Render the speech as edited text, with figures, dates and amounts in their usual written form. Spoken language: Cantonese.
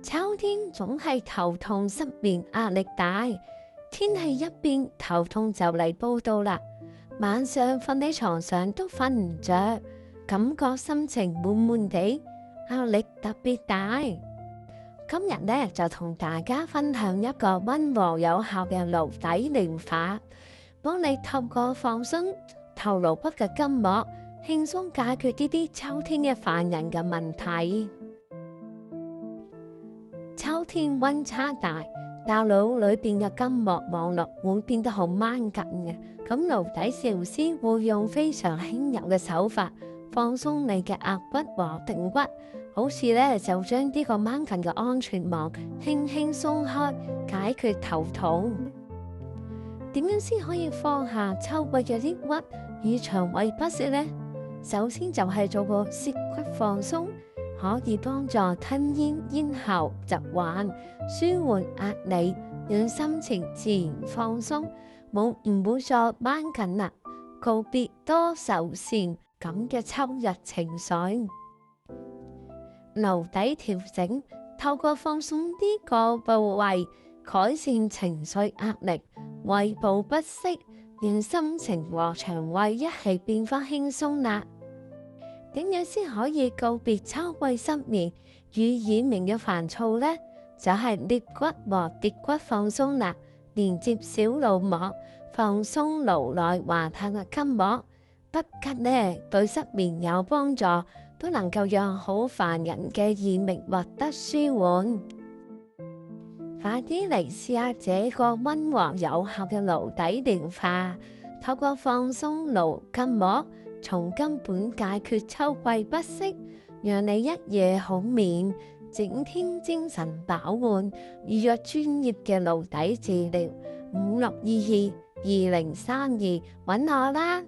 秋天總係頭痛、失眠、壓力大，天氣一變，頭痛就嚟報到啦。晚上瞓喺床上都瞓唔着，感覺心情悶悶地，壓力特別大。今日呢，就同大家分享一個溫和有效嘅顱底療法，幫你透過放鬆頭顱骨嘅筋膜，輕鬆解決呢啲秋天嘅煩人嘅問題。秋天溫差大，大腦裏邊嘅筋膜網絡會變得好掹緊嘅。咁顱底治療師會用非常輕柔嘅手法放鬆你嘅額骨和腚骨，好似咧就將呢個掹緊嘅安全網輕輕鬆開，解決頭痛。點樣先可以放下秋季嘅抑鬱與腸胃不適呢？首先就係做個舌骨放鬆，可以幫助吞咽咽喉疾患，舒緩壓力，讓心情自然放鬆，唔會再掹緊啦，告別多愁善感嘅秋日情緒。顱底調整，透過放鬆呢個部位，改善情緒壓力、胃部不適，讓心情和腸胃一起變翻輕鬆啦。點樣先可以告別秋季失眠與耳鳴嘅煩躁呢？就係肋骨和骶骨放鬆啦，連接小腦膜，放鬆顱內滑探嘅筋膜，不僅呢對失眠有幫助，都能夠讓好煩人嘅耳鳴獲得舒緩。快啲嚟試下這個溫和有效嘅顱底療法，透過放鬆顱筋膜，從根本解決秋季不適，讓你一夜好眠，整天精神飽滿。預約專業嘅顱底治療，56222032，搵我啦！